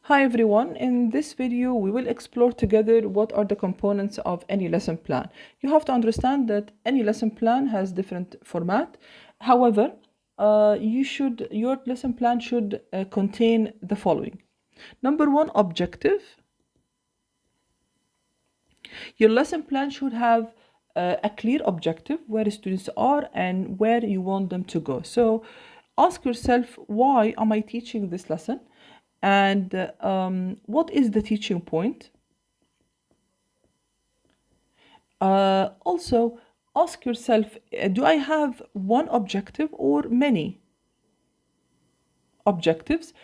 Hi everyone, in this video we will explore together what are the components of any lesson plan. You have to understand that any lesson plan has different format. However, your lesson plan should contain the following. Number one, objective. Your lesson plan should have a clear objective where students are and where you want them to go. So ask yourself, why am I teaching this lesson? And what is the teaching point? Also, ask yourself, do I have one objective or many objectives?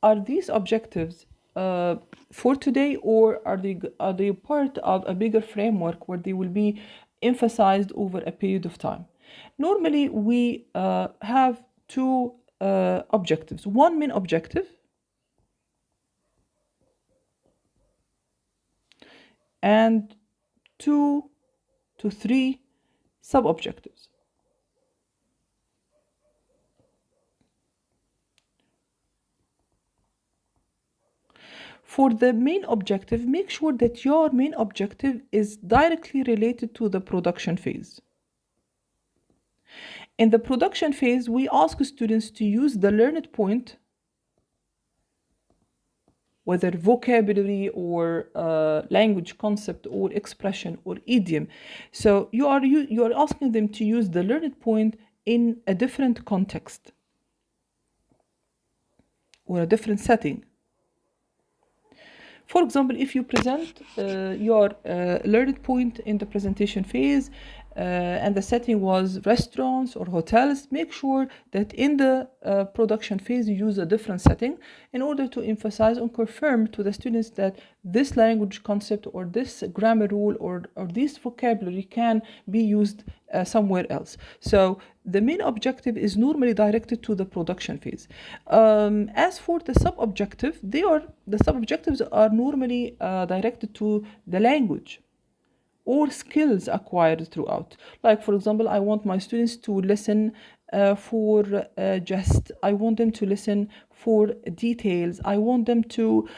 Are these objectives for today, or are they part of a bigger framework where they will be emphasized over a period of time? Normally, we have two objectives. One main objective and 2 to 3 sub-objectives. For the main objective, make sure that your main objective is directly related to the production phase. In the production phase, we ask students to use the learned point, whether vocabulary or language concept or expression or idiom. So you are asking them to use the learned point in a different context or a different setting. For example, if you present your learned point in the presentation phase and the setting was restaurants or hotels, make sure that in the production phase you use a different setting in order to emphasize and confirm to the students that this language concept or this grammar rule or this vocabulary can be used somewhere else. So the main objective is normally directed to the production phase. As for the sub-objective, the sub-objectives are normally directed to the language or skills acquired throughout. Like, for example, I want my students to listen I want them to listen for details. I want them to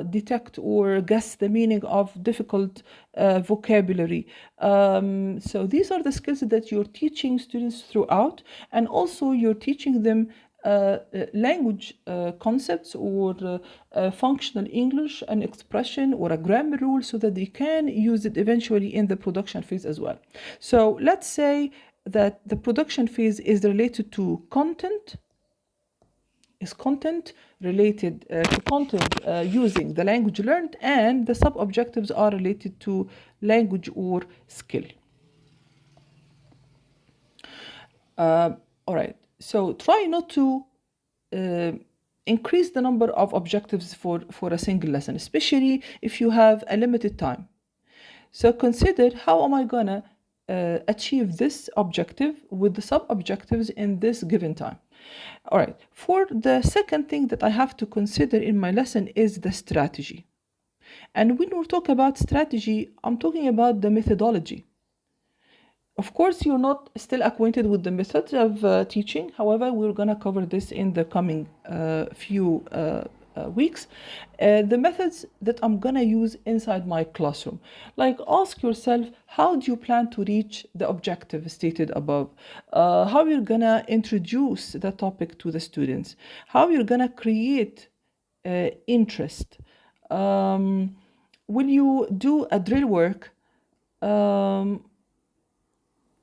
detect or guess the meaning of difficult vocabulary. So these are the skills that you're teaching students throughout, and also you're teaching them language concepts or functional English, an expression or a grammar rule, so that they can use it eventually in the production phase as well. So let's say that the production phase is related to content, is content related to content using the language learned, and the sub-objectives are related to language or skill. All right, so try not to increase the number of objectives for a single lesson, especially if you have a limited time. So consider, how am I gonna achieve this objective with the sub-objectives in this given time? All right, for the second thing that I have to consider in my lesson is the strategy. And when we talk about strategy, I'm talking about the methodology. Of course, you're not still acquainted with the methods of teaching. However, we're going to cover this in the coming few weeks. The methods that I'm going to use inside my classroom. Like, ask yourself, how do you plan to reach the objective stated above? How you're going to introduce the topic to the students? How you're going to create interest? Will you do a drill work?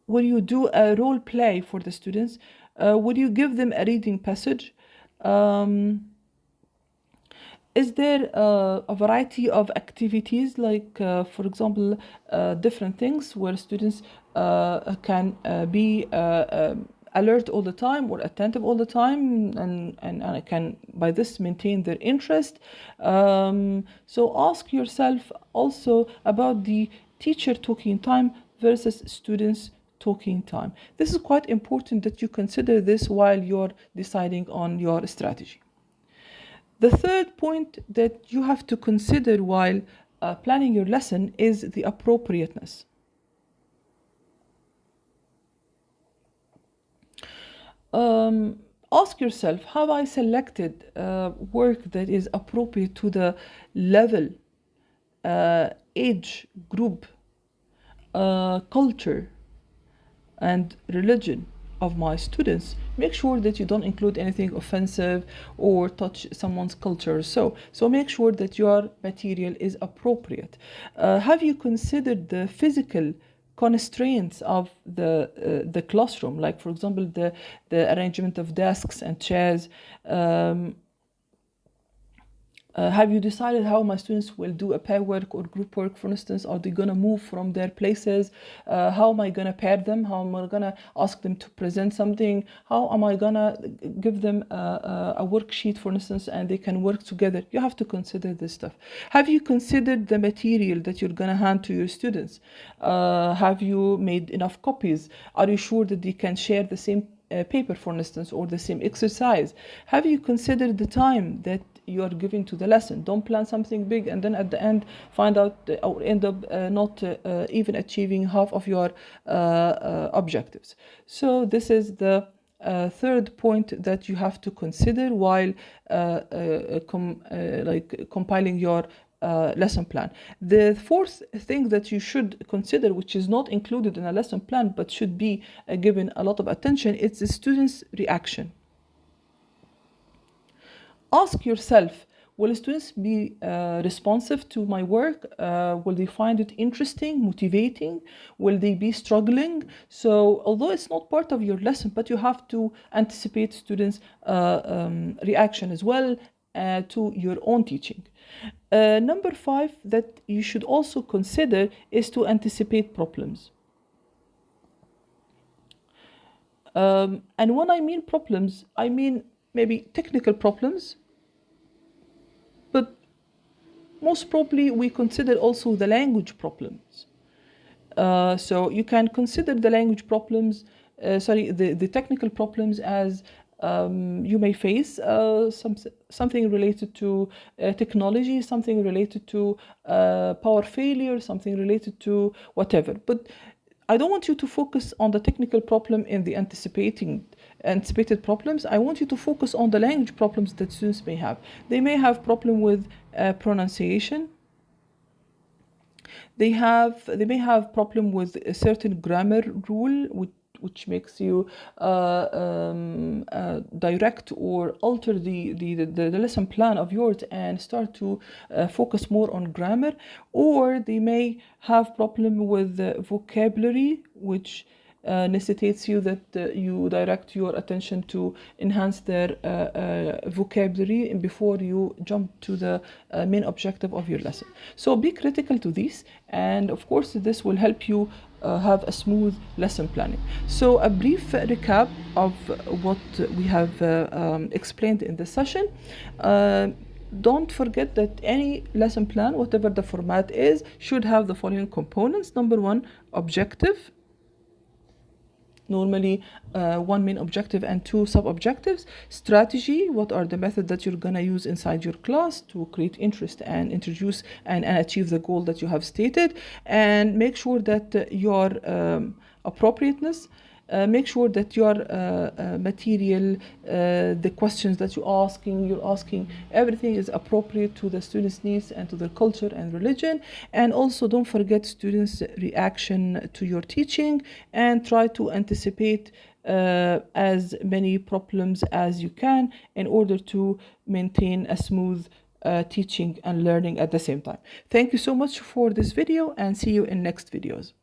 Will you do a role play for the students? Will you give them a reading passage? Is there a variety of activities, like, for example, different things where students can be alert all the time or attentive all the time, and can by this maintain their interest? So ask yourself also about the teacher talking time versus students talking time. This is quite important that you consider this while you're deciding on your strategy. The third point that you have to consider while planning your lesson is the appropriateness. Ask yourself, have I selected work that is appropriate to the level, age group, culture, and religion of my students? Make sure that you don't include anything offensive or touch someone's culture. So make sure that your material is appropriate. Have you considered the physical constraints of the classroom, like for example the arrangement of desks and chairs? Have you decided how my students will do a pair work or group work, for instance? Are they going to move from their places? How am I going to pair them? How am I going to ask them to present something? How am I going to give them a worksheet, for instance, and they can work together? You have to consider this stuff. Have you considered the material that you're going to hand to your students? Have you made enough copies? Are you sure that they can share the same paper, for instance, or the same exercise? Have you considered the time that you are giving to the lesson? Don't plan something big and then at the end find out or end up not even achieving half of your objectives. So this is the third point that you have to consider while compiling your lesson plan. The fourth thing that you should consider, which is not included in a lesson plan but should be given a lot of attention, is the students' reaction. Ask yourself, will students be responsive to my work? Will they find it interesting, motivating? Will they be struggling? So although it's not part of your lesson, but you have to anticipate students' reaction as well to your own teaching. Number 5 that you should also consider is to anticipate problems. And when I mean problems, I mean maybe technical problems, but most probably we consider also the language problems. So you can consider the language problems, the technical problems as you may face something related to technology, something related to power failure, something related to whatever. But I don't want you to focus on the technical problem in the anticipated problems. I want you to focus on the language problems that students may have. They may have problem with pronunciation. They may have problem with a certain grammar rule, which makes you direct or alter the lesson plan of yours and start to focus more on grammar. Or they may have problem with vocabulary, which necessitates you that you direct your attention to enhance their vocabulary before you jump to the main objective of your lesson. So be critical to this, and of course this will help you have a smooth lesson planning. So a brief recap of what we have explained in this session. Don't forget that any lesson plan, whatever the format is, should have the following components. Number 1, objective. Normally one main objective and 2 sub-objectives. Strategy, what are the methods that you're going to use inside your class to create interest and introduce and achieve the goal that you have stated. And make sure that your appropriateness, make sure that your material, the questions that you're asking, everything is appropriate to the students' needs and to their culture and religion. And also don't forget students' reaction to your teaching, and try to anticipate as many problems as you can in order to maintain a smooth teaching and learning at the same time. Thank you so much for this video, and see you in next videos.